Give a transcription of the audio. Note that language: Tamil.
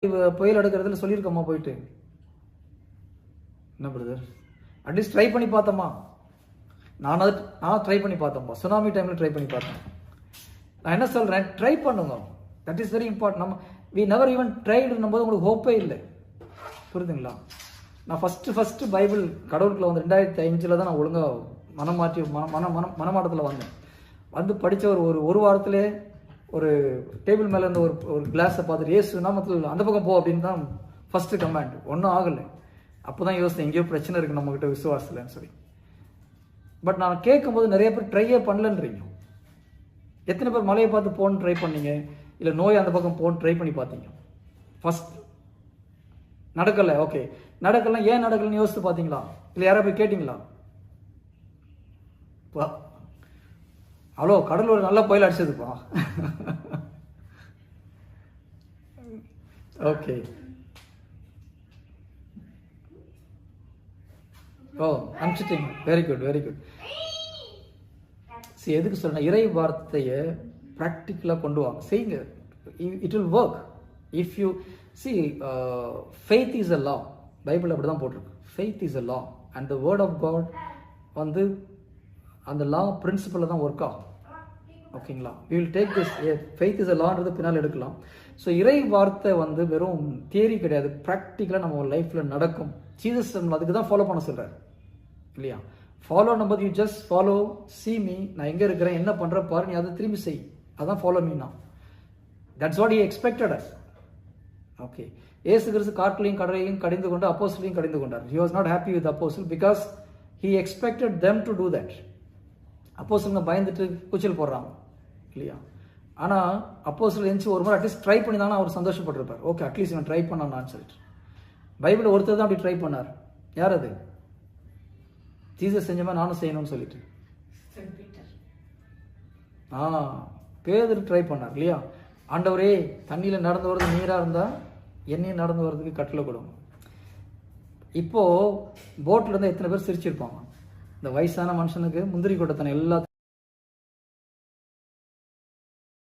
புயல் எடுக்கிறதுல சொல்லியிருக்கோமா போயிட்டு? என்ன பிரதர், அட்லீஸ்ட் ட்ரை பண்ணி பார்த்தோமா? நான் ட்ரை பண்ணி பார்த்தோம்ப்பா. சுனாமி டைமில் ட்ரை பண்ணி பார்த்தேன். நான் என்ன சொல்கிறேன், ட்ரை பண்ணுங்க. That is very important. நம்ம வி நெவர் ஈவன் ட்ரைடுன்னும் போது உங்களுக்கு ஹோப்பே இல்லை. புரியுதுங்களா? நான் ஃபஸ்ட்டு பைபிள் கடவுளுக்குள்ள வந்து 2005 தான் நான் ஒழுங்காக மனமாட்டத்தில் வந்தேன். வந்து படித்த ஒரு வாரத்திலே ஒரு டேபிள் மேலே இருந்த ஒரு கிளாஸை பார்த்துட்டு ஏசு நாமத்தில் அந்த பக்கம் போ அப்படின்னு தான் ஃபஸ்ட்டு கமாண்ட். ஒன்றும் ஆகலை. அப்போ தான் யோசித்தேன், எங்கேயோ பிரச்சனை இருக்குது நம்மக்கிட்ட விசுவாசத்துலன்னு சொல்லி. பட் நான் கேட்கும்போது நிறைய பேர் ட்ரையே பண்ணலன்றீங்க. எத்தனை பேர் மலையை பார்த்து போகணுன்னு ட்ரை பண்ணீங்க, இல்லை நோய் அந்த பக்கம் போகணுன்னு ட்ரை பண்ணி பார்த்தீங்க? ஃபஸ்ட் நடக்கலை. ஓகே, நடக்கலாம். ஏன் நடக்கலன்னு யோசித்து பார்த்தீங்களா? இல்லை யாராவது போய் கேட்டிங்களா? ஹலோ, கடல் ஒரு நல்ல புயல் அடிச்சதுப்பா. ஓகே, ஓ அனுப்பிச்சிட்டீங்க. Very good, very good. சரி, எதுக்கு சொல்றேன், இறை வார்த்தையை ப்ராக்டிக்கலாக கொண்டு வாங்க, செய்யுங்க. It will work if you see. Faith is a law. Bible அப்படி தான் போட்டிருக்கு. Faith is a law and the word of God வந்து அந்த லா பிரின்சிபலில் தான் ஒர்க் ஆகும். ஓகேங்களா? We will take this faith is a லான்றது பின்னால் எடுக்கலாம். ஸோ இறை வார்த்தை வந்து வெறும் தியரி கிடையாது, ப்ராக்டிக்கலாக நம்ம லைஃப்பில் நடக்கும். ஜீசஸ் அதுக்கு தான் ஃபாலோ பண்ண சொல்கிறார் இல்லையா? Follow number you just follow, C me, நான் எங்கே இருக்கிறேன், என்ன பண்ணுற பாரு, நீ அதை திரும்பி செய், அதான் ஃபாலோ மீ நான். That's what he expected. Okay, ஏசு கிறிஸ்து காட்டிலையும் கடலையும் கடிந்து கொண்டு அப்போஸ்தலரையும் கடிந்து கொண்டார். He was not happy with apostle because he expected them to do that. அப்போஸ்தலங்க பயந்துட்டு கூச்சல் போடுறாங்க இல்லையா? ஆனால் அப்போஸ்தலர் எழுந்து ஒரு முறை அட்லீஸ்ட் ட்ரை பண்ணி தானே அவர் சந்தோஷப்பட்டிருப்பார். ஓகே, அட்லீஸ்ட் நான் ட்ரை பண்ணான்னு சொல்லிட்டு. பைபிள் ஒருத்தர் தான் அப்படி ட்ரை பண்ணார். யார் அது? ஜீசஸ் செஞ்ச மாதிரி நானும் செய்யணும்னு சொல்லிட்டு பேதுரு ட்ரை பண்ணார் இல்லையா? ஆண்டவரே, தண்ணியில் நடந்து வர்றது நீராக இருந்தால் என்னையும் நடந்து வர்றதுக்கு கட்டளை கொடுங்க. இப்போ போட்டில் இருந்தால் எத்தனை பேர் சிரிச்சிருப்பாங்க? இந்த வயசான மனுஷனுக்கு முந்திரி கொட்டத்தனை எல்லாத்தையும்